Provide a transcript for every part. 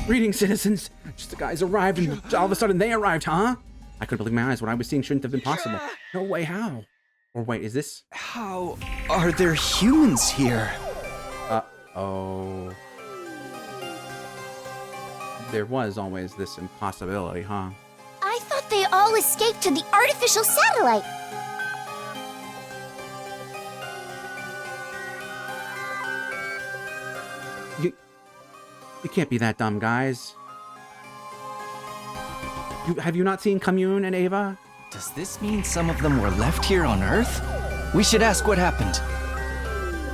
Greetings, citizens. Just the guys arrived, and all of a sudden they arrived, huh? I couldn't believe my eyes. What I was seeing shouldn't have been possible. No way, how? Or wait, is this? How are there humans here? Uh-oh. There was always this impossibility, huh? I thought they all escaped to the artificial satellite. You can't be that dumb, guys. Have you not seen Commune and Ava? Does this mean some of them were left here on Earth? We should ask what happened.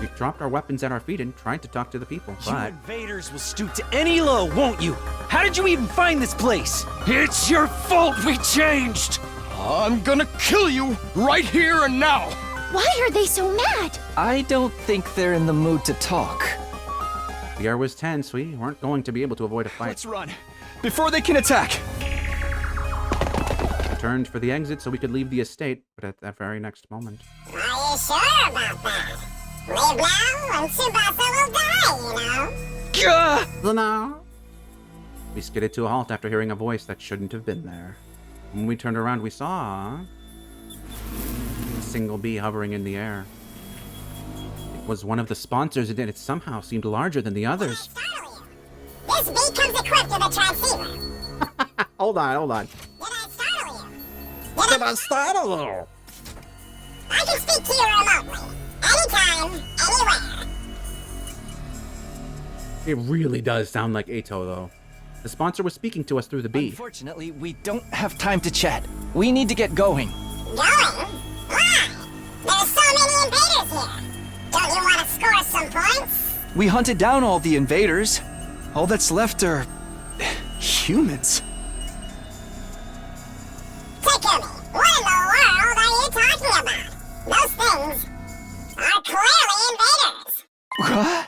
We dropped our weapons at our feet and tried to talk to the people, You but... invaders will stoop to any low, won't you? How did you even find this place? It's your fault we changed! I'm gonna kill you right here and now! Why are they so mad? I don't think they're in the mood to talk. The air was tense. We weren't going to be able to avoid a fight. Let's run, before they can attack! We turned for the exit so we could leave the estate, but at that very next moment... Are you sure about that? Leave now and Tsubasa will die, you know? No. We skidded to a halt after hearing a voice that shouldn't have been there. When we turned around, we saw a single bee hovering in the air. It was one of the sponsors, and it somehow seemed larger than the others. This bee comes equipped with a transceiver. Hold on. Did I startle you? I can speak to you remotely. Anytime, anywhere. It really does sound like Eito, though. The sponsor was speaking to us through the bee. Unfortunately, we don't have time to chat. We need to get going. Going? Why? There's so many invaders here. Don't you want to score some points? We hunted down all the invaders. All that's left are... humans. Takumi, what in the world are you talking about? Those things are clearly invaders. What?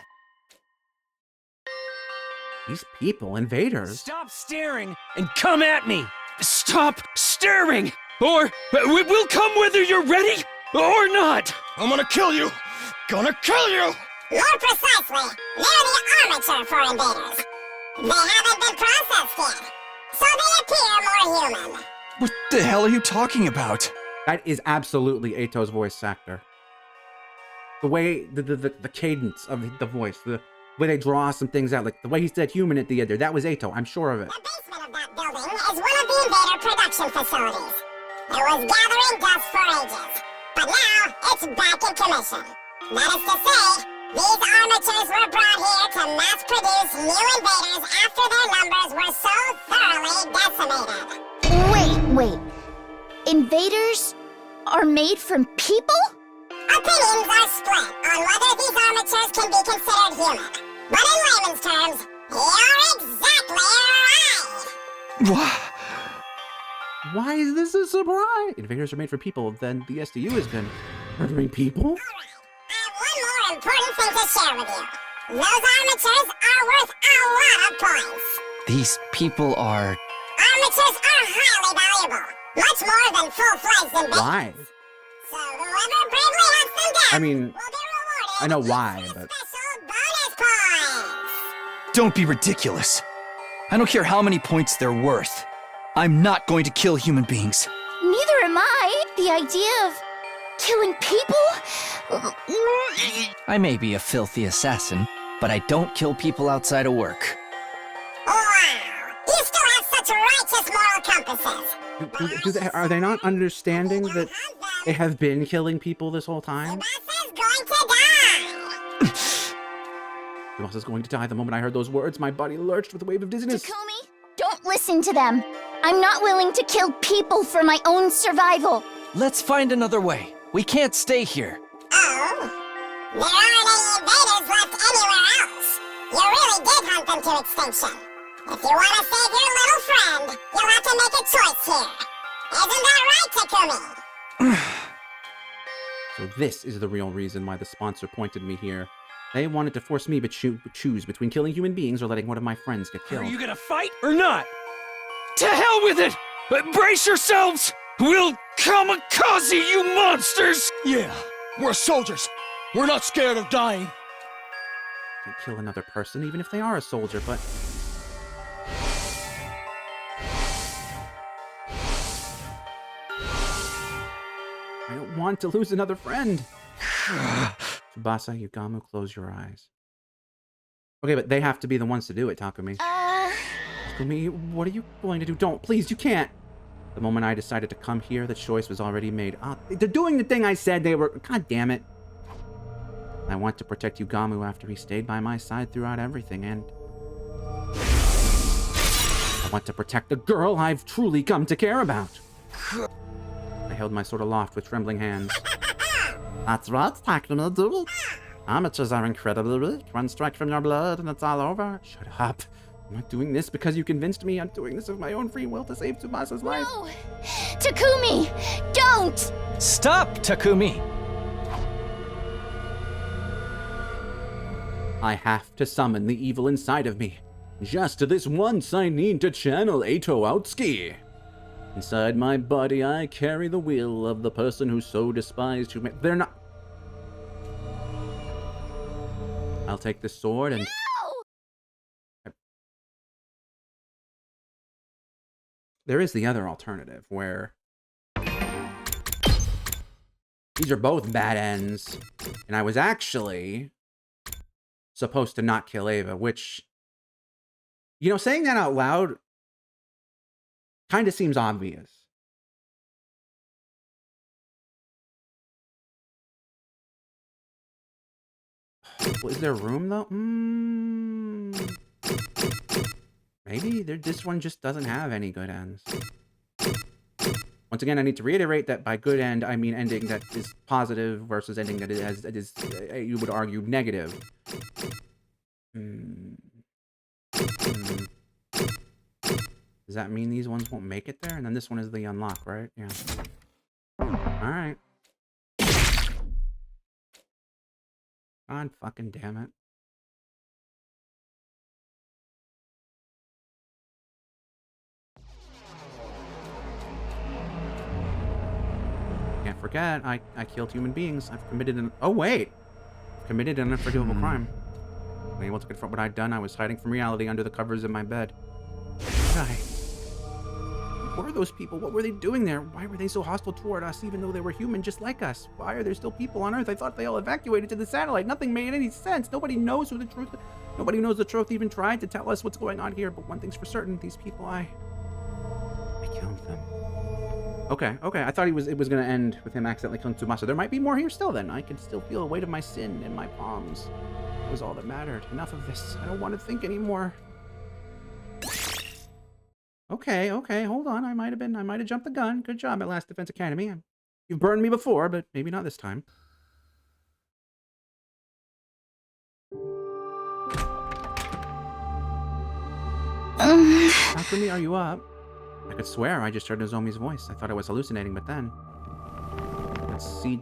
These people, invaders. Stop staring and come at me! Stop staring! Or we'll come whether you're ready or not! I'm gonna kill you! Gonna kill you! More precisely, they're the armature for invaders. They haven't been processed yet, so they appear more human. What the hell are you talking about? That is absolutely Eito's voice actor. The way, the cadence of the voice, the way they draw some things out, like the way he said human at the end there, that was Eito, I'm sure of it. The basement of that building is one of the invader production facilities. It was gathering dust for ages, but now it's back in commission. That is to say, these armatures were brought here to mass produce new invaders after their numbers were so thoroughly decimated. Wait. Invaders are made from people? Opinions are split on whether these armatures can be considered human. But in layman's terms, you're exactly right. What? Why is this a surprise? Invaders are made for people, then the SDU has been murdering people? I have one more important thing to share with you. Those armatures are worth a lot of points. These people are... Armatures are highly valuable. Much more than full-fledged invaders. Why? So whoever bravely hunts them down I mean, will be rewarded I know why, with but... special bonus points. Don't be ridiculous. I don't care how many points they're worth. I'm not going to kill human beings. Neither am I. The idea of killing people? I may be a filthy assassin, but I don't kill people outside of work. Wow. You still have such righteous moral compasses. Are they not understanding that they have been killing people this whole time? Tsubasa's going to die. Tsubasa's going to die. The moment I heard those words, my body lurched with a wave of dizziness. Takumi, don't listen to them. I'm not willing to kill people for my own survival. Let's find another way. We can't stay here. Oh? There aren't any invaders left anywhere else. You really did hunt them to extinction. If you want to save your little friend, you'll have to make a choice here. Isn't that right, Takumi? So this is the real reason why the sponsor pointed me here. They wanted to force me to choose between killing human beings or letting one of my friends get killed. Are you gonna fight or not? To hell with it! Brace yourselves! We'll kamikaze you monsters! Yeah, we're soldiers. We're not scared of dying. Can't kill another person, even if they are a soldier, but don't want to lose another friend. Tsubasa, Yugamu, close your eyes. Okay, but they have to be the ones to do it, Takumi. Takumi, what are you going to do? Don't, please, you can't. The moment I decided to come here, the choice was already made. They're doing the thing I said they were. God damn it. I want to protect Yugamu after he stayed by my side throughout everything, and I want to protect the girl I've truly come to care about. I held my sword aloft with trembling hands. That's right, Takumi, do it. Amateurs are incredibly weak. One strike from your blood and it's all over. Shut up. I'm not doing this because you convinced me. I'm doing this of my own free will to save Tsubasa's life. No! Takumi! Don't! Stop, Takumi! I have to summon the evil inside of me. Just this once I need to channel Eito Outski. Inside my body I carry the will of the person who so despised humanity. They're not... I'll take this sword and... No! There is the other alternative, where... These are both bad ends. And I was actually... supposed to not kill Ava, which... You know, saying that out loud... kind of seems obvious. Well, is there room, though? Maybe this one just doesn't have any good ends. Once again, I need to reiterate that by good end, I mean ending that is positive versus ending that is you would argue, negative. Does that mean these ones won't make it there? And then this one is the unlock, right? Yeah. Alright. God fucking damn it. Can't forget, I killed human beings. I've committed an... Oh, wait! I've committed an unforgivable crime. Unable to confront what I'd done, I was hiding from reality under the covers of my bed. What were those people? What were they doing there? Why were they so hostile toward us, even though they were human just like us? Why are there still people on Earth? I thought they all evacuated to the satellite. Nothing made any sense. Nobody knows who the truth... Nobody knows the truth even tried to tell us what's going on here. But one thing's for certain. These people, I killed them. Okay. I thought it was going to end with him accidentally killing Tsubasa. There might be more here still, then. I can still feel the weight of my sin in my palms. That was all that mattered. Enough of this. I don't want to think anymore. Okay, hold on. I might have jumped the gun. Good job at Last Defense Academy. You've burned me before, but maybe not this time. Takumi, are you up? I could swear I just heard Nozomi's voice. I thought I was hallucinating, but then... I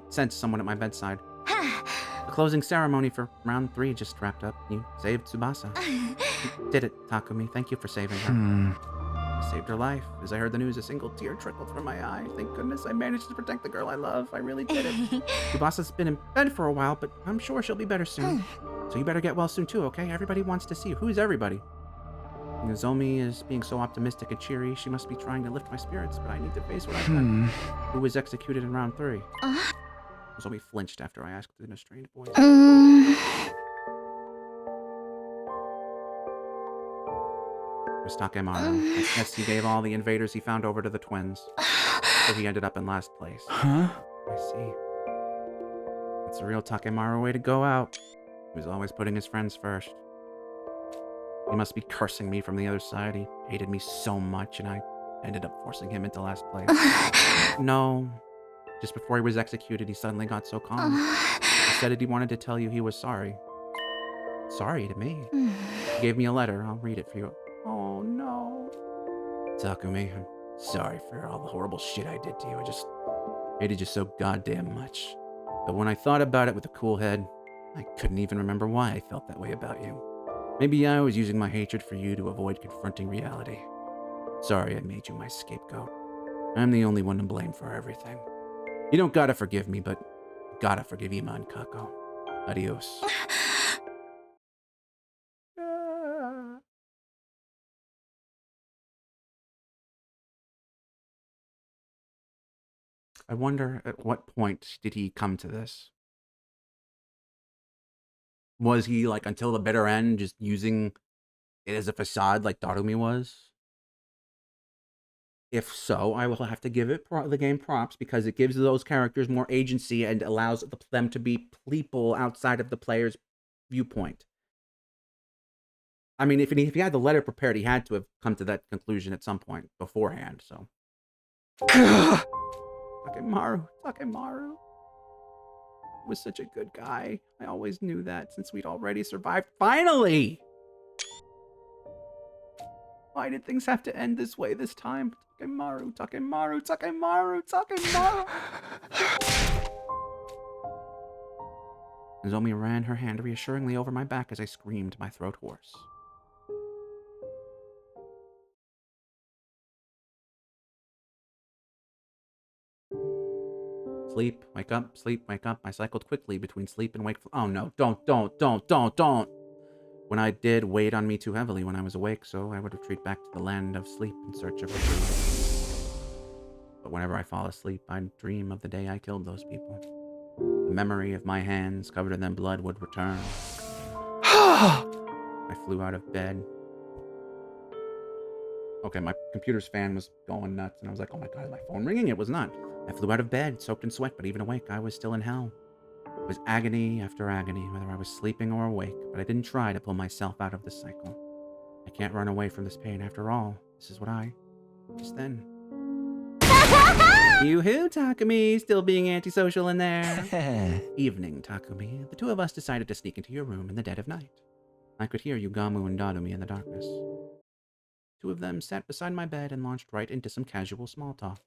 sensed someone at my bedside. The closing ceremony for round 3 just wrapped up. You saved Tsubasa. You did it, Takumi. Thank you for saving her. I saved her life. As I heard the news, a single tear trickled from my eye. Thank goodness I managed to protect the girl I love. I really did it. Tsubasa's been in bed for a while, but I'm sure she'll be better soon. So you better get well soon too, okay? Everybody wants to see you. Who's everybody? Nozomi is being so optimistic and cheery. She must be trying to lift my spirits, but I need to face what I've done. Who was executed in round 3? Nozomi flinched after I asked in a strained voice. It was Takemaru. I guess he gave all the invaders he found over to the twins. So he ended up in last place. Huh? I see. It's a real Takemaru way to go out. He was always putting his friends first. He must be cursing me from the other side. He hated me so much, and I ended up forcing him into last place. No. Just before he was executed, he suddenly got so calm. He said that he wanted to tell you he was sorry. Sorry to me. He gave me a letter. I'll read it for you. Oh, no. Takumi, I'm sorry for all the horrible shit I did to you. I just hated you so goddamn much. But when I thought about it with a cool head, I couldn't even remember why I felt that way about you. Maybe I was using my hatred for you to avoid confronting reality. Sorry I made you my scapegoat. I'm the only one to blame for everything. You don't gotta forgive me, but you gotta forgive Ima and Kako. Adios. I wonder at what point did he come to this? Was he, like, until the bitter end, just using it as a facade like Takumi was? If so, I will have to give it the game props because it gives those characters more agency and allows them to be people outside of the player's viewpoint. I mean, if he had the letter prepared, he had to have come to that conclusion at some point beforehand, so. Takemaru was such a good guy. I always knew that since we'd already survived. Finally! Why did things have to end this way this time? Takemaru. Nozomi ran her hand reassuringly over my back as I screamed my throat hoarse. Sleep, wake up, sleep, wake up. I cycled quickly between sleep and wakeful. Oh no, don't. When I did, weighed on me too heavily when I was awake, so I would retreat back to the land of sleep in search of reprieve. But whenever I fall asleep, I'd dream of the day I killed those people. The memory of my hands covered in their blood would return. I flew out of bed. Okay, my computer's fan was going nuts, and I was like, oh my god, is my phone ringing? It was not. I flew out of bed, soaked in sweat, but even awake, I was still in hell. It was agony after agony, whether I was sleeping or awake, but I didn't try to pull myself out of the cycle. I can't run away from this pain after all. This is what I... Just then. Yoo-hoo, Takumi! Still being antisocial in there. Evening, Takumi. The two of us decided to sneak into your room in the dead of night. I could hear Yugamu and Darumi in the darkness. Two of them sat beside my bed and launched right into some casual small talk.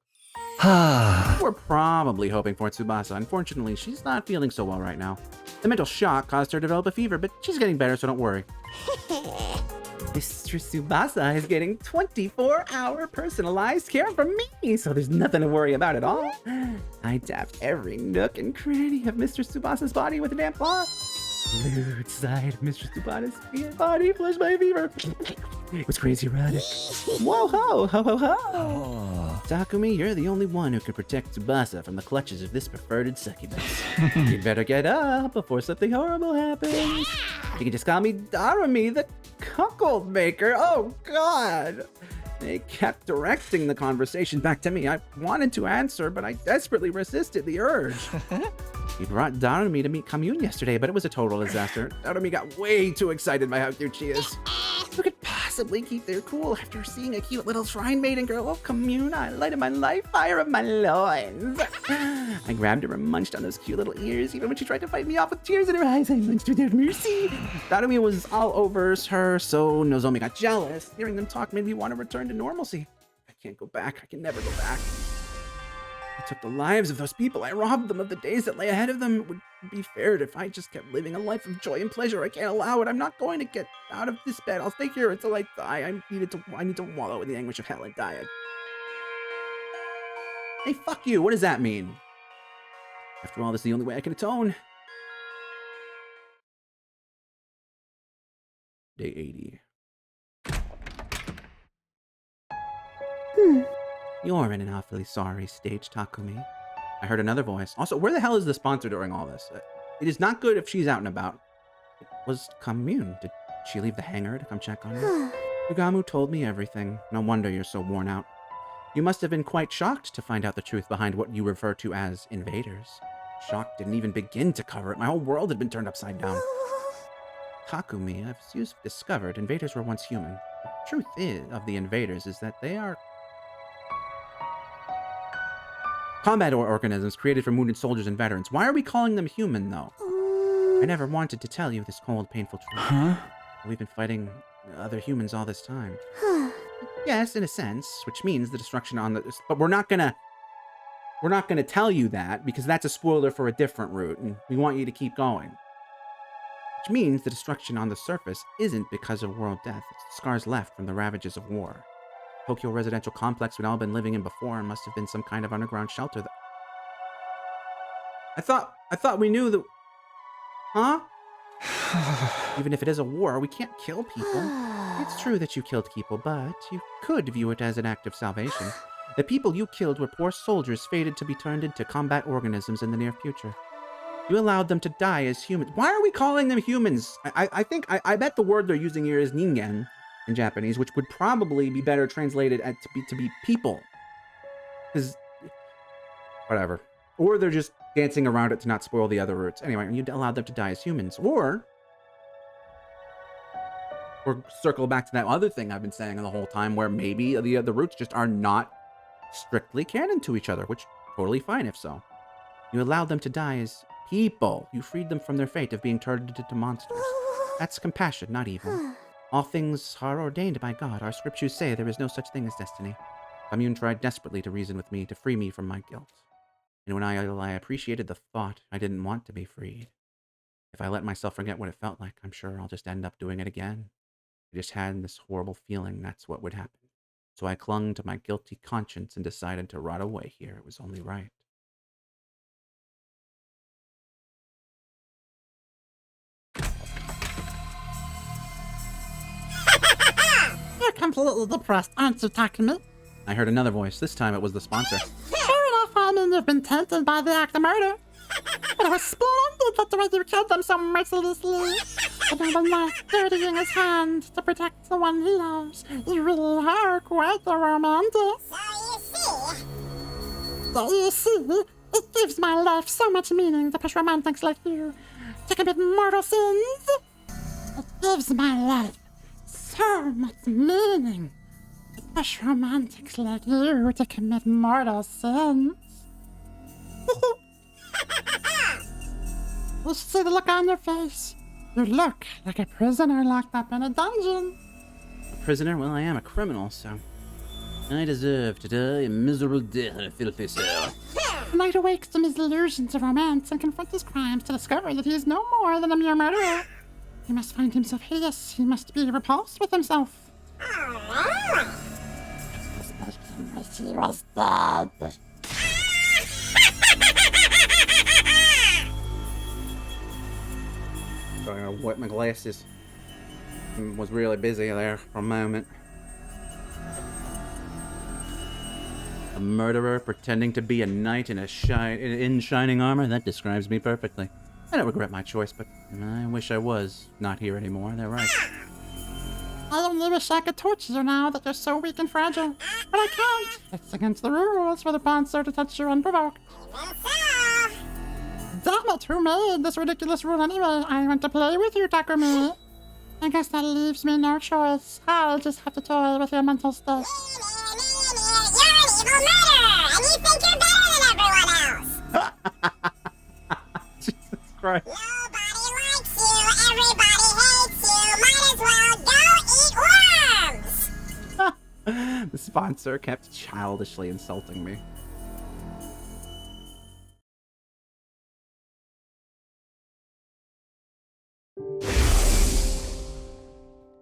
We're probably hoping for Tsubasa. Unfortunately, she's not feeling so well right now. The mental shock caused her to develop a fever, but she's getting better, so don't worry. Mr. Tsubasa is getting 24-hour personalized care from me, so there's nothing to worry about at all. I tapped every nook and cranny of Mr. Tsubasa's body with a damp cloth. Flew inside Mr. Tsubasa's body, flushed my fever. It was crazy erotic. Whoa ho, ho ho ho. Oh. Takumi, you're the only one who can protect Tsubasa from the clutches of this perverted succubus. You'd better get up before something horrible happens. You can just call me Darumi, the cuckold maker. Oh god. They kept directing the conversation back to me. I wanted to answer, but I desperately resisted the urge. He brought Darumi to meet Commune yesterday, but it was a total disaster. Darumi got way too excited by how cute she is. Who could possibly keep their cool after seeing a cute little shrine maiden girl? Oh, Commune, I lighted my life fire of my loins. I grabbed her and munched on those cute little ears, even when she tried to fight me off with tears in her eyes. I munched without mercy. Darumi was all over her, so Nozomi got jealous. Hearing them talk made me want to return to normalcy. I can't go back. I can never go back. I took the lives of those people. I robbed them of the days that lay ahead of them. It would be fair if I just kept living a life of joy and pleasure. I can't allow it. I'm not going to get out of this bed. I'll stay here until I die. I need to wallow in the anguish of hell and die. Hey, fuck you. What does that mean? After all, this is the only way I can atone. Day 80. You're in an awfully sorry stage, Takumi. I heard another voice. Also, where the hell is the sponsor during all this? It is not good if she's out and about. It was Commune. Did she leave the hangar to come check on you? Yugamu told me everything. No wonder you're so worn out. You must have been quite shocked to find out the truth behind what you refer to as invaders. Shock didn't even begin to cover it. My whole world had been turned upside down. Takumi, as you've discovered, invaders were once human. The truth of the invaders is that they are combat organisms created from wounded soldiers and veterans. Why are we calling them human, though? I never wanted to tell you this cold, painful truth. We've been fighting other humans all this time. Yes, in a sense, which means the destruction on the... But we're not gonna tell you that, because that's a spoiler for a different route, and we want you to keep going. Which means the destruction on the surface isn't because of world death. It's the scars left from the ravages of war. Tokyo residential complex we'd all been living in before and must have been some kind of underground shelter that... I thought we knew that... Huh? Even if it is a war, we can't kill people. It's true that you killed people, but you could view it as an act of salvation. The people you killed were poor soldiers fated to be turned into combat organisms in the near future. You allowed them to die as humans. Why are we calling them humans? I bet the word they're using here is ningen in Japanese, which would probably be better translated to be people. Because, whatever. Or they're just dancing around it to not spoil the other roots. Anyway, you allowed them to die as humans. Or circle back to that other thing I've been saying the whole time, where maybe the roots just are not strictly canon to each other, which totally fine if so. You allowed them to die as people. You freed them from their fate of being turned into monsters. That's compassion, not evil. All things are ordained by God. Our scriptures say there is no such thing as destiny. Commune tried desperately to reason with me, to free me from my guilt. And when I appreciated the thought, I didn't want to be freed. If I let myself forget what it felt like, I'm sure I'll just end up doing it again. I just had this horrible feeling that's what would happen. So I clung to my guilty conscience and decided to rot away here. It was only right. You're completely depressed, aren't you, Takumi? I heard another voice. This time it was the sponsor. Fair enough, I mean, you've been tempted by the act of murder. But it was splendid that the way you killed them so mercilessly. Another knife dirtying his hand to protect the one he loves. You really are quite the romantic. So you see, it gives my life so much meaning to push romantics like you to commit mortal sins. It gives my life so much meaning to push romantics like you to commit mortal sins. You should see the look on your face. You look like a prisoner locked up in a dungeon. A prisoner? Well, I am a criminal, so I deserve to die a miserable death in a filthy cell. The knight awakes from his illusions of romance and confronts his crimes to discover that he is no more than a mere murderer. He must find himself hideous. He must be repulsed with himself. He was dead. I'm gonna wipe my glasses. Was really busy there for a moment. A murderer pretending to be a knight in shining armor? That describes me perfectly. I don't regret my choice, but I wish I was not here anymore. They're right. I only wish I could torture you now that you're so weak and fragile. But I can't. It's against the rules for the monster to touch you unprovoked. Damn it, who made this ridiculous rule anyway? I want to play with you, Takumi. I guess that leaves me no choice. I'll just have to toy with your mental state. You're an evil murderer, and you think you're better than everyone else. Jesus Christ. Nobody likes you, everybody hates you. Might as well go eat worms. The sponsor kept childishly insulting me.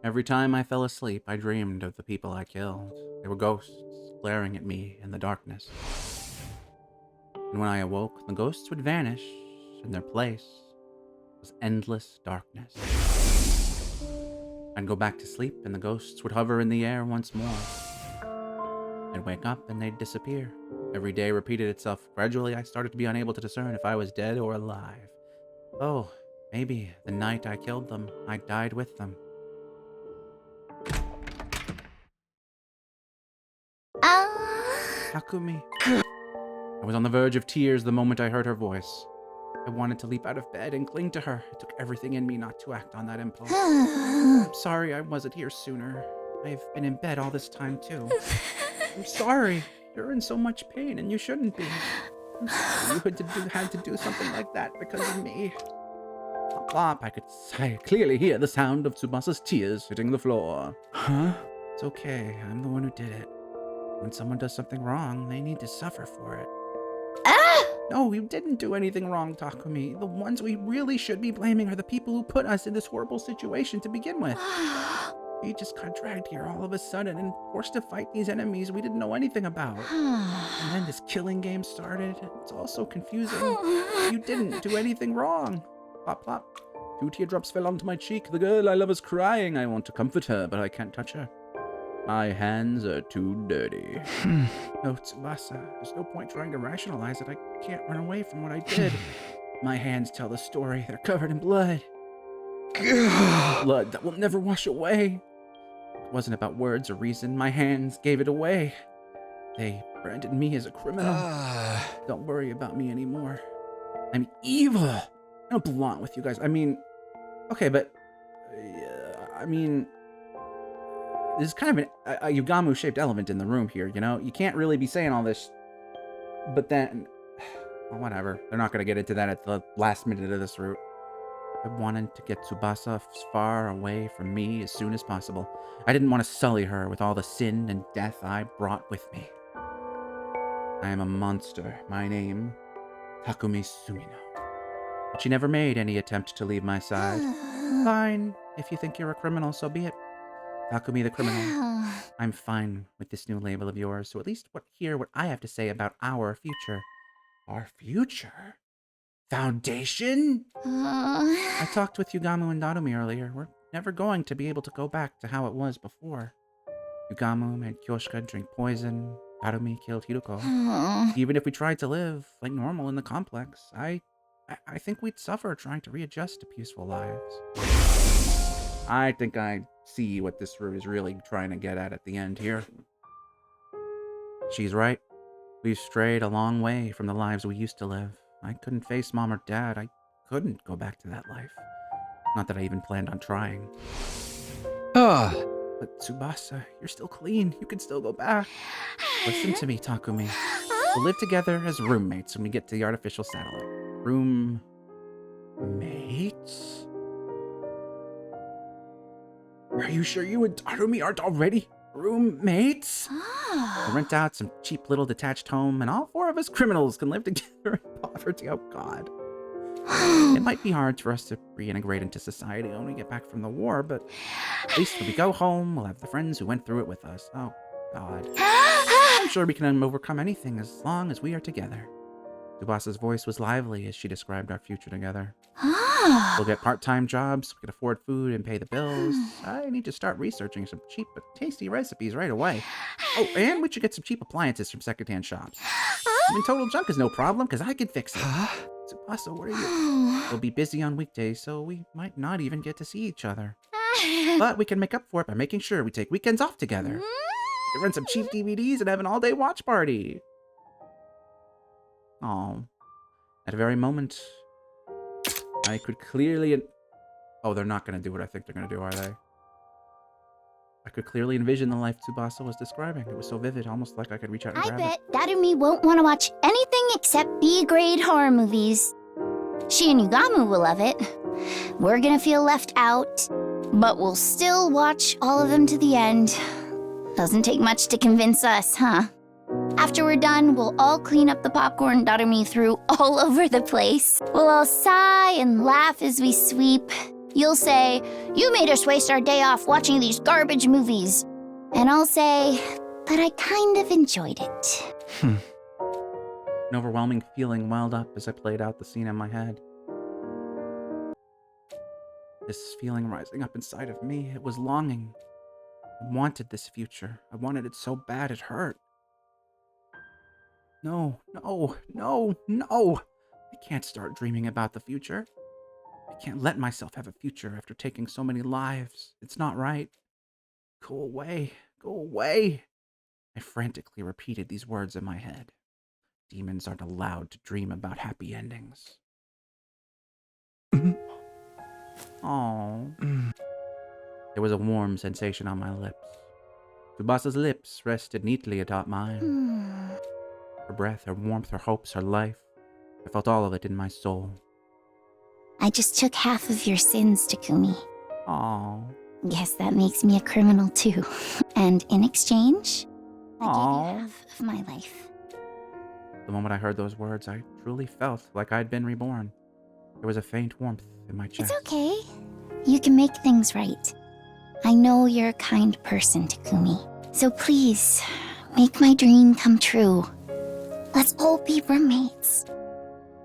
Every time I fell asleep, I dreamed of the people I killed. They were ghosts, glaring at me in the darkness. And when I awoke, the ghosts would vanish. In their place was endless darkness. I'd go back to sleep, and the ghosts would hover in the air once more. I'd wake up, and they'd disappear. Every day repeated itself. Gradually, I started to be unable to discern if I was dead or alive. Oh, maybe the night I killed them, I died with them. Takumi. I was on the verge of tears the moment I heard her voice. I wanted to leap out of bed and cling to her. It took everything in me not to act on that impulse. I'm sorry I wasn't here sooner. I've been in bed all this time, too. I'm sorry. You're in so much pain, and you shouldn't be. I'm sorry you had to do something like that because of me. Plop, plop. I clearly hear the sound of Tsubasa's tears hitting the floor. Huh? It's okay. I'm the one who did it. When someone does something wrong, they need to suffer for it. No, you didn't do anything wrong, Takumi. The ones we really should be blaming are the people who put us in this horrible situation to begin with. We just got dragged here all of a sudden and forced to fight these enemies we didn't know anything about. And then this killing game started. It's all so confusing. You didn't do anything wrong. Plop, plop. 2 teardrops fell onto my cheek. The girl I love is crying. I want to comfort her, but I can't touch her. My hands are too dirty. No, Tsubasa, there's no point trying to rationalize it. I can't run away from what I did. My hands tell the story. They're covered in blood. Blood that will never wash away. It wasn't about words or reason. My hands gave it away. They branded me as a criminal. Don't worry about me anymore. I'm evil. I don't belong with you guys. I mean, okay, but I mean, there's kind of a Yugamu-shaped element in the room here, you know? You can't really be saying all this, but then, well, whatever. They're not going to get into that at the last minute of this route. I wanted to get Tsubasa as far away from me as soon as possible. I didn't want to sully her with all the sin and death I brought with me. I am a monster. My name, Takumi Sumino. But she never made any attempt to leave my side. Fine. If you think you're a criminal, so be it. Takumi the criminal. I'm fine with this new label of yours, so at least hear what I have to say about our future. Our future? Foundation? I talked with Yugamu and Darumi earlier. We're never going to be able to go back to how it was before. Yugamu made Kyoshika drink poison. Darumi killed Hiruko. Even if we tried to live like normal in the complex, I think we'd suffer trying to readjust to peaceful lives. I think I see what this route is really trying to get at the end here. She's right. We've strayed a long way from the lives we used to live. I couldn't face Mom or Dad. I couldn't go back to that life. Not that I even planned on trying. But Tsubasa, you're still clean. You can still go back. Listen to me, Takumi. We'll live together as roommates when we get to the artificial satellite. Roommates? Are you sure you and Darumi aren't already roommates? We'll rent out some cheap little detached home, and all four of us criminals can live together in poverty. Oh, God. It might be hard for us to reintegrate into society when we get back from the war, but at least when we go home, we'll have the friends who went through it with us. Oh, God. I'm sure we can overcome anything as long as we are together. Tsubasa's voice was lively as she described our future together. We'll get part-time jobs, we can afford food and pay the bills. I need to start researching some cheap but tasty recipes right away. Oh, and we should get some cheap appliances from secondhand shops. I mean, total junk is no problem, because I can fix it. Tsubasa, where are you? We'll be busy on weekdays, so we might not even get to see each other. But we can make up for it by making sure we take weekends off together. We can rent some cheap DVDs and have an all-day watch party. Oh, at a very moment, I could clearly... Oh, they're not going to do what I think they're going to do, are they? I could clearly envision the life Tsubasa was describing. It was so vivid, almost like I could reach out and grab it. I bet Darumi won't want to watch anything except B-grade horror movies. She and Yugamu will love it. We're gonna feel left out, but we'll still watch all of them to the end. Doesn't take much to convince us, huh? After we're done, we'll all clean up the popcorn Darumi threw all over the place. We'll all sigh and laugh as we sweep. You'll say, "You made us waste our day off watching these garbage movies." And I'll say, "But I kind of enjoyed it." An overwhelming feeling welled up as I played out the scene in my head. This feeling rising up inside of me, it was longing. I wanted this future. I wanted it so bad it hurt. No. I can't start dreaming about the future. I can't let myself have a future after taking so many lives. It's not right. Go away. Go away. I frantically repeated these words in my head. Demons aren't allowed to dream about happy endings. Oh. There was a warm sensation on my lips. Tsubasa's lips rested neatly atop mine. Her breath, her warmth, her hopes, her life. I felt all of it in my soul. I just took half of your sins, Takumi. Aww. Guess that makes me a criminal too. And in exchange, I gave you half of my life. The moment I heard those words, I truly felt like I'd been reborn. There was a faint warmth in my chest. It's okay. You can make things right. I know you're a kind person, Takumi. So please, make my dream come true. Let's all be roommates.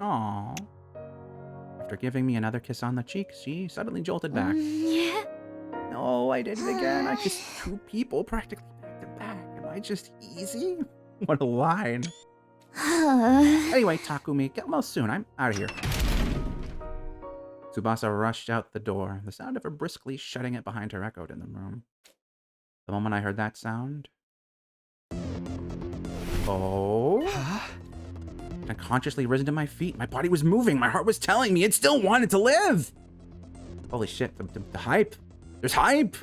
Aww. After giving me another kiss on the cheek, she suddenly jolted back. No, I did it again. I just two people practically back to back. Am I just easy? What a line. Anyway, Takumi, get well soon. I'm out of here. Tsubasa rushed out the door. The sound of her briskly shutting it behind her echoed in the room. The moment I heard that sound... Oh? Huh? I consciously risen to my feet. My body was moving. My heart was telling me it still wanted to live. Holy shit, the hype. There's hype.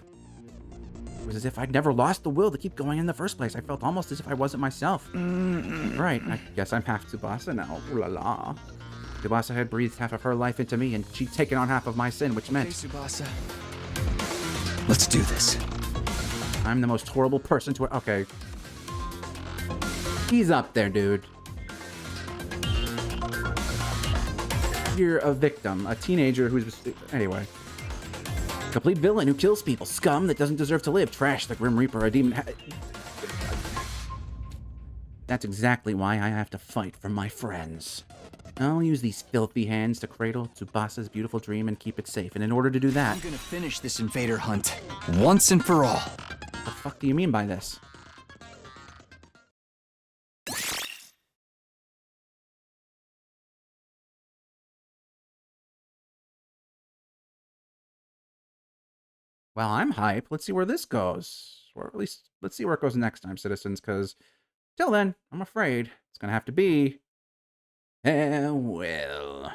It was as if I'd never lost the will to keep going in the first place. I felt almost as if I wasn't myself. Right, I guess I'm half Tsubasa now. Ooh la la. Tsubasa had breathed half of her life into me, and she'd taken on half of my sin, which meant... Hey, Tsubasa. Let's do this. I'm the most horrible person to... Okay. He's up there, dude. You're a victim. A teenager who's... Anyway. Complete villain who kills people. Scum that doesn't deserve to live. Trash, the Grim Reaper, a demon... That's exactly why I have to fight for my friends. I'll use these filthy hands to cradle Tsubasa's beautiful dream and keep it safe. And in order to do that... I'm gonna finish this invader hunt. Once and for all. What the fuck do you mean by this? Well, I'm hype. Let's see where this goes. Or at least, let's see where it goes next time, citizens, because till then, I'm afraid it's going to have to be... well...